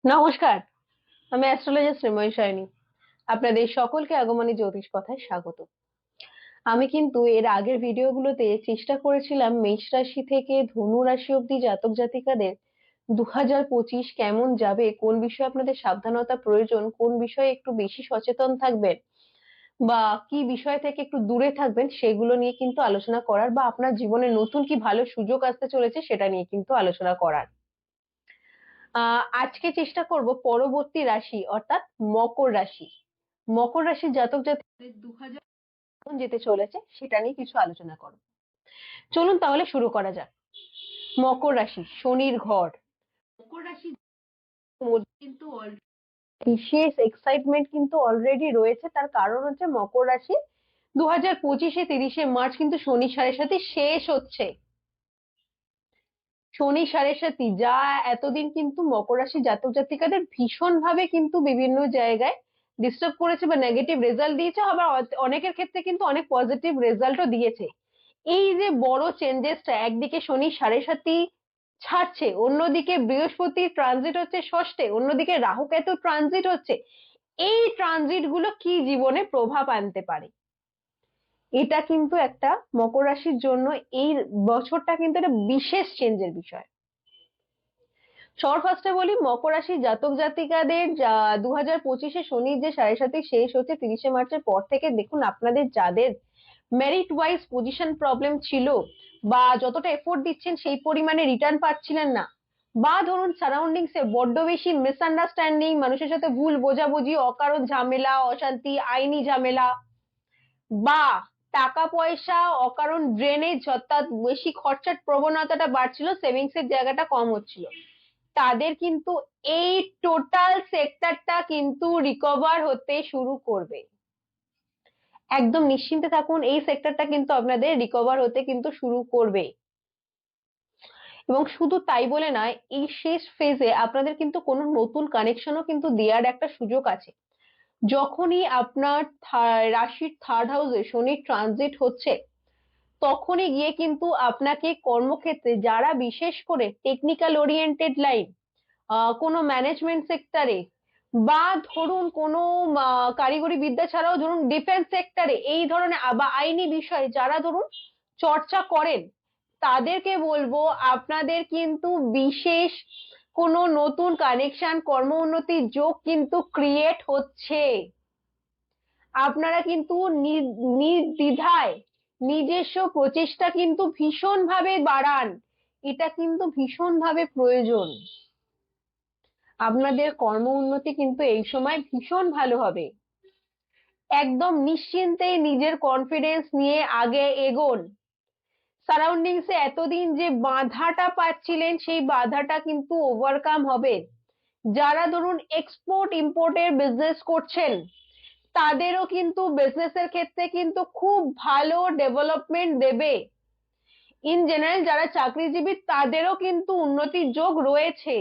নমস্কার। আমি astrologer Sreemoyee shiny. আপনাদের সকলকে আগমনী জ্যোতিষ কথায় স্বাগত। আমি কিন্তু এর আগের ভিডিওগুলোতে চেষ্টা করেছিলাম মেষ রাশি থেকে ধনু রাশি অব্দি জাতক জাতিকাদের 2025 কেমন যাবে, কোন বিষয়ে আপনাদের সাবধানতা প্রয়োজন, কোন বিষয়ে একটু বেশি সচেতন থাকবেন বা কি বিষয় থেকে একটু দূরে থাকবেন সেগুলো নিয়ে কিন্তু আলোচনা করার, বা আপনার জীবনে নতুন কি ভালো সুযোগ আসতে চলেছে সেটা নিয়ে কিন্তু আলোচনা করার। আজকে চেষ্টা করব পরবর্তী রাশি অর্থাৎ মকর রাশি। মকর রাশির জাতক জাতিকাদের 2000 কেমন যেতে চলেছে সেটা নিয়ে কিছু আলোচনা করব। চলুন তাহলে শুরু করা যাক। মকর রাশি, শনির ঘর। মকর রাশির মধ্যে কিন্তু বিশেষ এক্সাইটমেন্ট কিন্তু অলরেডি রয়েছে। তার কারণ হচ্ছে মকর রাশি 2025-এ 30শে মার্চ কিন্তু শনি সাড়ে সাথে শেষ হচ্ছে। শনি সাড়ে সাথী যা এতদিন কিন্তু মকর রাশি জাতক জাতিকাদের ভীষণ ভাবে কিন্তু বিভিন্ন জায়গায় ডিস্টার্ব করেছে বা নেগেটিভ রেজাল্ট দিয়েছে, আবার অনেকের ক্ষেত্রে কিন্তু অনেক পজিটিভ রেজাল্টও দিয়েছে। এই যে বড় চেঞ্জেসটা, একদিকে শনি সাড়ে সাথী ছাড়ছে, অন্যদিকে বৃহস্পতি ট্রানজিট হচ্ছে ষষ্ঠে, অন্যদিকে রাহু কেতু ট্রানজিট হচ্ছে, এই ট্রানজিট গুলো কি জীবনে প্রভাব আনতে পারে, এটা কিন্তু একটা মকর রাশির জন্য এই বছরটা কিন্তু একটা বিশেষ চেঞ্জের বিষয়। সবার ফার্স্টে বলি মকর রাশি জাতক জাতিকাদের 2025-এ শনির যে সাড়ে সাথে শেষ হচ্ছে 30শে মার্চের পর থেকে, দেখুন আপনাদের যাদের মেরিট ওয়াইজ পজিশন প্রবলেম ছিল বা যতটা এফোর্ট দিচ্ছেন সেই পরিমাণে রিটার্ন পাচ্ছিলেন না, বা ধরুন সারাউন্ডিংস এ বড্ড বেশি মিসআন্ডারস্ট্যান্ডিং, মানুষের সাথে ভুল বোঝাবুঝি, অকারণ ঝামেলা, অশান্তি, আইনি ঝামেলা, বা টাকা পয়সা অকারণ ড্রেনেজ অর্থাৎ বেশি খরচার প্রবণতাটা বাড়ছিল, সেভিংস এর জায়গাটা কম হচ্ছিল, তাদের কিন্তু এই টোটাল সেক্টরটা কিন্তু রিকভার হতে শুরু করবে। একদম নিশ্চিন্তে থাকুন, এই সেক্টরটা কিন্তু আপনাদের রিকভার হতে কিন্তু শুরু করবে। এবং শুধু তাই বলে নয়, এই শেষ ফেজে আপনাদের কিন্তু কোনো নতুন কানেকশনও কিন্তু দেওয়ার একটা সুযোগ আছে। যখনই আপনার রাশির থার্ড হাউসে শনি ট্রানজিট হচ্ছে, তখনই গিয়ে কিন্তু আপনাকে কর্মক্ষেত্রে যারা বিশেষ করে টেকনিক্যাল ওরিয়েন্টেড লাইন, কোনো ম্যানেজমেন্ট সেক্টরে, বা ধরুন কোনো কারিগরি বিদ্যা ছাড়াও ধরুন ডিফেন্স সেক্টরে, এই ধরনের বা আইনি বিষয়ে যারা ধরুন চর্চা করেন, তাদেরকে বলবো আপনাদের কিন্তু বিশেষ কোনো নতুন কানেকশন, কর্ম উন্নতির যোগ কিন্তু ক্রিয়েট হচ্ছে। আপনারা কিন্তু নির্দ্বিধায় নিজস্ব প্রচেষ্টা কিন্তু ভীষণ ভাবে বাড়ান, এটা কিন্তু ভীষণ ভাবে প্রয়োজন। আপনাদের কর্ম উন্নতি কিন্তু এই সময় ভীষণ ভালো হবে। একদম নিশ্চিন্তে নিজের কনফিডেন্স নিয়ে আগে এগোন। সারাউন্ডিংসে এতদিন যে বাধাটা পাচ্ছিলেন সেই বাধাটা কিন্তু ওভারকাম হবে। যারা ধরুন এক্সপোর্ট ইম্পোর্টের বিজনেস করছেন, তাদেরও কিন্তু বিজনেসের ক্ষেত্রে কিন্তু খুব ভালো ডেভেলপমেন্ট দেবে। ইন জেনারেল যারা চাকরিজীবী তাদেরও কিন্তু উন্নতির যোগ রয়েছে।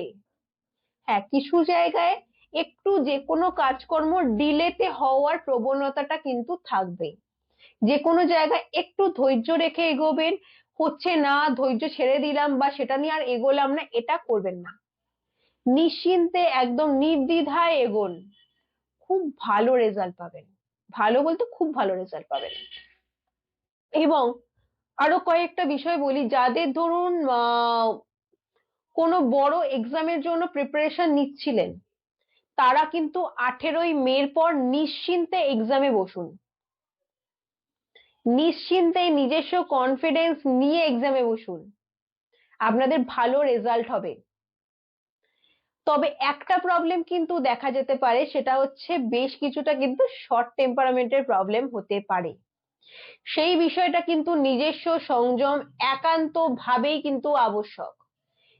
হ্যাঁ, কিছু জায়গায় একটু যে কোনো কাজকর্ম ডিলেতে হওয়ার প্রবণতাটা কিন্তু থাকবে। যে কোনো জায়গায় একটু ধৈর্য রেখে এগোবেন। হচ্ছে না, ধৈর্য ছেড়ে দিলাম বা সেটা নিয়ে আর এগোলাম না, এটা করবেন না। নিশ্চিন্তে একদম নির্দ্বিধায় এগোন, খুব ভালো রেজাল্ট পাবেন। ভালো বলতে খুব ভালো রেজাল্ট পাবেন। এবং আরো কয়েকটা বিষয় বলি, যাদের ধরুন কোনো বড় এক্সামের জন্য প্রিপারেশন নিচ্ছিলেন, তারা কিন্তু 18ই মের পর নিশ্চিন্তে এক্সামে বসুন। নিশ্চিন্তে নিজস্ব কনফিডেন্স নিয়ে এক্সামে বসুন, আপনাদের ভালো রেজাল্ট হবে। তবে একটা প্রবলেম কিন্তু দেখা যেতে পারে, সেটা হচ্ছে বেশ কিছুটা কিন্তু শর্ট টেম্পারামেন্টের প্রবলেম হতে পারে। সেই বিষয়টা কিন্তু নিজস্ব সংযম একান্ত ভাবেই কিন্তু আবশ্যক।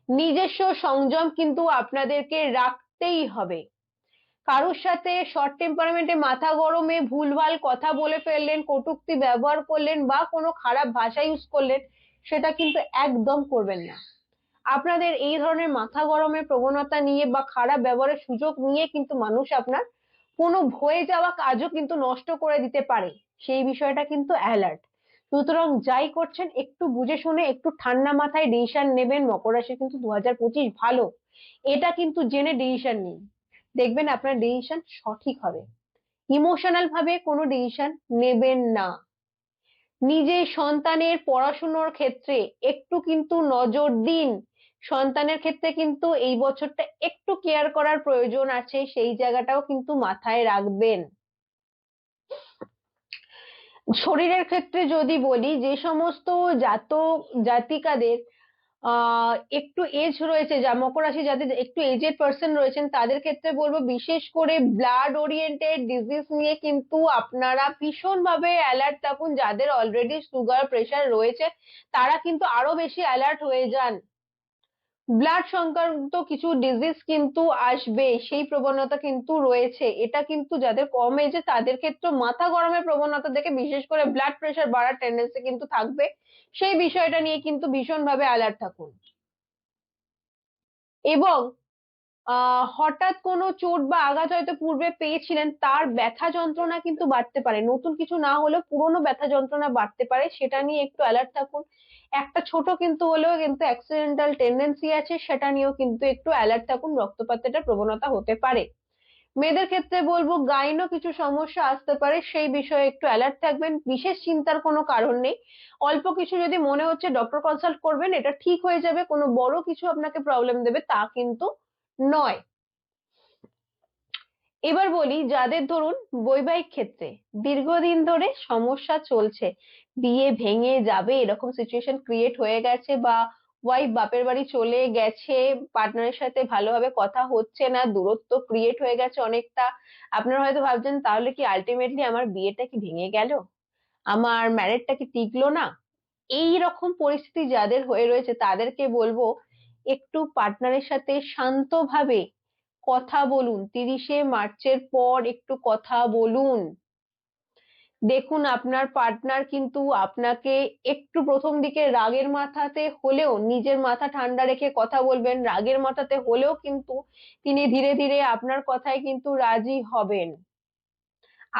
নিজস্ব সংযম কিন্তু আপনাদেরকে রাখতেই হবে। কারোর সাথে শর্ট টেম্পারমেন্টে মাথা গরমে ভুলভাল কথা বলে ফেললেন, কটূক্তি ব্যবহার করলেন বা কোনো খারাপ ভাষা ইউজ করলেন, সেটা কিন্তু একদম করবেন না। আপনাদের এই ধরনের মাথা গরমের প্রবণতা নিয়ে বা খারাপ ব্যবহারের সুযোগ নিয়ে কিন্তু মানুষ আপনার কোনো হয়ে যাওয়া কাজও কিন্তু নষ্ট করে দিতে পারে, সেই বিষয়টা কিন্তু অ্যালার্ট। সুতরাং যাই করছেন একটু বুঝে শুনে একটু ঠান্ডা মাথায় ডিসিশন নেবেন। মকর রাশি কিন্তু 2025 ভালো, এটা কিন্তু জেনে ডিসিশন নিন, দেখবেন আপনার ডিসিশন সঠিক হবে। ইমোশনাল ভাবে কোনো ডিসিশন নেবেন না। নিজের সন্তানের পড়াশোনার ক্ষেত্রে একটু কিন্তু নজর দিন। সন্তানের ক্ষেত্রে কিন্তু এই বছরটা একটু কেয়ার করার প্রয়োজন আছে, সেই জায়গাটাও কিন্তু মাথায় রাখবেন। শরীরের ক্ষেত্রে যদি বলি, যে সমস্ত জাতিকাদের একটু এজ রয়েছে, যা মকর রাশি যাদের একটু এজেড পার্সন রয়েছেন, তাদের ক্ষেত্রে বলবো বিশেষ করে ব্লাড ওরিয়েন্টেড ডিজিজ নিয়ে কিন্তু আপনারা ভীষণ ভাবে অ্যালার্ট থাকুন। যাদের অলরেডি সুগার প্রেশার রয়েছে তারা কিন্তু আরো বেশি অ্যালার্ট হয়ে যান। ব্লাড সংক্রান্ত কিছু ডিজিজ কিন্তু আসবে, সেই প্রবণতা কিন্তু রয়েছে। এটা কিন্তু যাদের কম এজে তাদের ক্ষেত্রে মাথা গরমের প্রবণতা দেখে বিশেষ করে ব্লাড প্রেশার বাড়ার টেন্ডেন্সি কিন্তু থাকবে। সেই বিষয়টা নিয়ে কিন্তু ভীষণ ভাবে অ্যালার্ট থাকুন। এবং হঠাৎ কোনো চোট বা আঘাত হয়তো পূর্বে পেয়েছিলেন, তার ব্যথা যন্ত্রণা কিন্তু বাড়তে পারে। নতুন কিছু না হলেও পুরোনো ব্যথা যন্ত্রণা বাড়তে পারে, সেটা নিয়ে একটু অ্যালার্ট থাকুন। একটা ছোট কিন্তু হলেও কিন্তু অ্যাক্সিডেন্টাল টেন্ডেন্সি আছে, সেটা নিয়েও কিন্তু একটু অ্যালার্ট থাকুন, রক্তপাতের প্রবণতা হতে পারে। মেয়েদের ক্ষেত্রে বলবো গাইনো কিছু সমস্যা আসতে পারে, সেই বিষয়ে একটু অ্যালার্ট থাকবেন। বিশেষ চিন্তার কোনো কারণ নেই। অল্প কিছু যদি মনে হচ্ছে ডক্টর কনসাল্ট করবেন, এটা ঠিক হয়ে যাবে। কোনো বড় কিছু আপনাকে প্রবলেম দেবে তা কিন্তু নয়। এবার বলি, যাদের ধরুন বৈবাহিক ক্ষেত্রে দীর্ঘদিন ধরে সমস্যা চলছে, বিয়ে ভেঙে যাবে এরকম সিচুয়েশন ক্রিয়েট হয়ে গেছে, বা ওয়াইফ বাপের বাড়ি চলে গেছে, পার্টনারের সাথে ভালোভাবে কথা হচ্ছে না, দূরত্ব ক্রিয়েট হয়ে গেছে অনেকটা। আপনারা হয়তো ভাবছেন তাহলে কি আলটিমেটলি আমার বিয়েটা কি ভেঙে গেল, আমার ম্যারেজটা কি টিকলো না। এই রকম পরিস্থিতি যাদের হয়ে রয়েছে তাদেরকে বলবো একটু পার্টনারের সাথে শান্তভাবে কথা বলুন। 30শে মার্চের পর একটু কথা বলুন। দেখুন আপনার পার্টনার কিন্তু আপনাকে একটু প্রথম দিকে রাগের মাথাতে হলেও, নিজের মাথা ঠান্ডা রেখে কথা বলবেন, রাগের মাথাতে হলেও কিন্তু তিনি ধীরে ধীরে আপনার কথায় কিন্তু রাজি হবেন।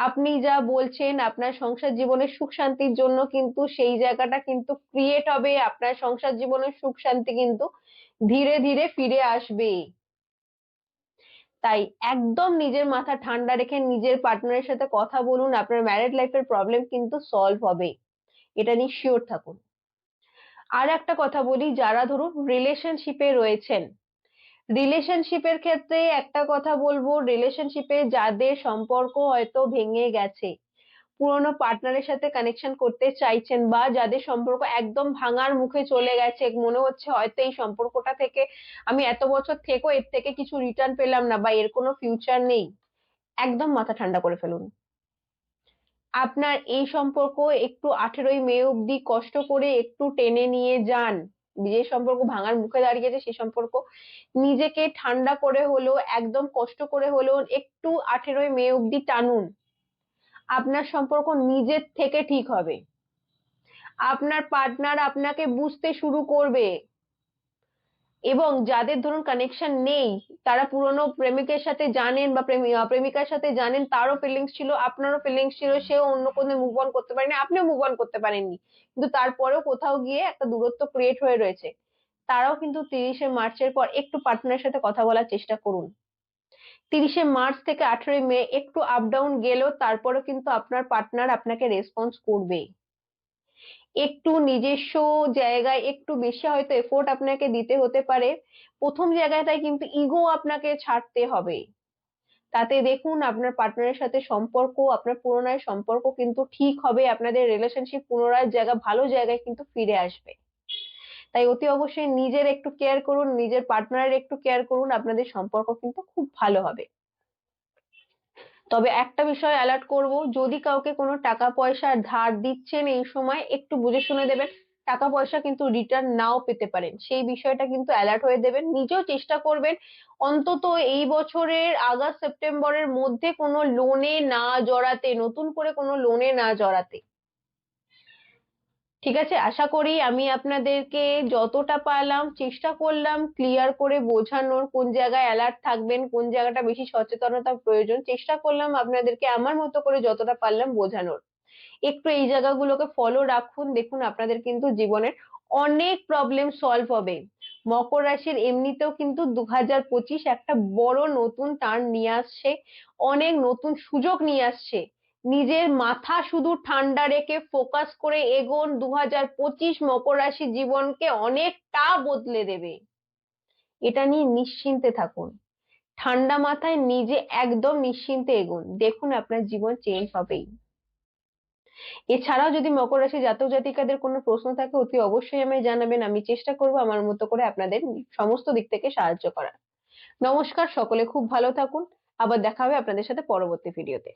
আপনি যা বলছেন আপনার সংসার জীবনের সুখ শান্তির জন্য, কিন্তু সেই জায়গাটা কিন্তু ক্রিয়েট হবে, আপনার সংসার জীবনের সুখ শান্তি কিন্তু ধীরে ধীরে ফিরে আসবে। তাই একদম নিজের মাথা ঠান্ডা রেখে নিজের পার্টনারের সাথে কথা বলুন, আপনার ম্যারেড লাইফের প্রবলেম কিন্তু সলভ হবে, এটা নিয়ে শিওর থাকুন। আর একটা কথা বলি, যারা ধরুন রিলেশনশিপে রয়েছেন, রিলেশনশিপের ক্ষেত্রে একটা কথা বলবো, রিলেশনশিপে যাদের সম্পর্ক হয়তো ভেঙে গেছে, পুরোনো পার্টনারের সাথে কানেকশন করতে চাইছেন, বা যাদের সম্পর্ক একদম ভাঙার মুখে চলে গেছে, মনে হচ্ছে হয়তো এই সম্পর্কটা থেকে আমি এত বছর থেকেও এর থেকে কিছু রিটার্ন পেলাম না, বা এর কোনো ফিউচার নেই, একদম মাথা ঠান্ডা করে ফেলুন। আপনার এই সম্পর্ক একটু 18ই মে অব্দি কষ্ট করে একটু টেনে নিয়ে যান। যে সম্পর্ক ভাঙার মুখে দাঁড়িয়েছে সে সম্পর্ক নিজেকে ঠান্ডা করে হলেও, একদম কষ্ট করে হলেও একটু 18ই মে অব্দি টানুন। আপনার সম্পর্ক নিজের থেকে ঠিক হবে, আপনার পার্টনার আপনাকে বুঝতে শুরু করবে। এবং যাদের ধরুন কানেকশন নেই, তারা পুরনো প্রেমিকের সাথে জানেন বা প্রেমিকার সাথে জানেন, তারও ফিলিংস ছিল, আপনারও ফিলিংস ছিল, সেও অন্য কোনো মুভ অন করতে পারেনি, আপনিও মুভ অন করতে পারেননি, কিন্তু তারপরেও কোথাও গিয়ে একটা দূরত্ব ক্রিয়েট হয়ে রয়েছে, তারাও কিন্তু 30শে মার্চের পর একটু পার্টনারের সাথে কথা বলার চেষ্টা করুন। 30শে মার্চ থেকে 18ই মে একটু আপ ডাউন গেলেও তারপরেও কিন্তু আপনার পার্টনার আপনাকে রেসপন্স করবে। একটু নিজস্ব জায়গায় একটু বেশি হয়তো এফোর্ট আপনাকে দিতে হতে পারে প্রথম জায়গাটায়, কিন্তু ইগো আপনাকে ছাড়তে হবে। তাতে দেখুন আপনার পার্টনারের সাথে সম্পর্ক, আপনার পুনরায় সম্পর্ক কিন্তু ঠিক হবে, আপনাদের রিলেশনশিপ পুনরায় ভালো জায়গায় কিন্তু ফিরে আসবে। তাই অতি অবশ্যই নিজের একটু কেয়ার করুন, নিজের পার্টনারের একটু কেয়ার করুন, আপনাদের সম্পর্ক কিন্তু খুব ভালো হবে। তবে একটা বিষয় অ্যালার্ট করব, যদি কাউকে কোনো টাকা পয়সা ধার দিচ্ছেন এই সময় একটু বুঝে শুনে দেবেন, টাকা পয়সা কিন্তু রিটার্ন নাও পেতে পারেন, সেই বিষয়টা কিন্তু অ্যালার্ট হয়ে দেবেন। নিজেও চেষ্টা করবেন অন্তত এই বছরের আগস্ট সেপ্টেম্বরের মধ্যে কোনো লোনে না জড়াতে, নতুন করে কোনো লোনে না জড়াতে। ঠিক আছে, আশা করি আমি আপনাদেরকে যতটা পারলাম চেষ্টা করলাম ক্লিয়ার করে বোঝানোর, কোন জায়গায় অ্যালার্ট থাকবেন, কোন জায়গাটা বেশি সচেতনতা প্রয়োজন, চেষ্টা করলাম আপনাদেরকে আমার মতো করে যতটা পারলাম বোঝানোর। একটু এই জায়গাগুলোকে ফলো রাখুন, দেখুন আপনাদের কিন্তু জীবনের অনেক প্রবলেম সলভ হবে। মকর রাশির এমনিতেও কিন্তু 2025 একটা বড় নতুন টার্ন নিয়ে আসছে, অনেক নতুন সুযোগ নিয়ে আসছে। নিজের মাথা শুধু ঠান্ডা রেখে ফোকাস করে এগোন, 2025 মকর রাশির জীবনকে অনেকটা বদলে দেবে, এটা নিয়ে নিশ্চিন্তে থাকুন। ঠান্ডা মাথায় নিজে একদম নিশ্চিন্তে এগোন, দেখুন আপনার জীবন চেঞ্জ হবেই। এছাড়াও যদি মকর রাশি জাতক জাতিকাদের কোনো প্রশ্ন থাকে অতি অবশ্যই আমায় জানাবেন, আমি চেষ্টা করবো আমার মতো করে আপনাদের সমস্ত দিক থেকে সাহায্য করার। নমস্কার, সকলে খুব ভালো থাকুন। আবার দেখা হবে আপনাদের সাথে পরবর্তী ভিডিওতে।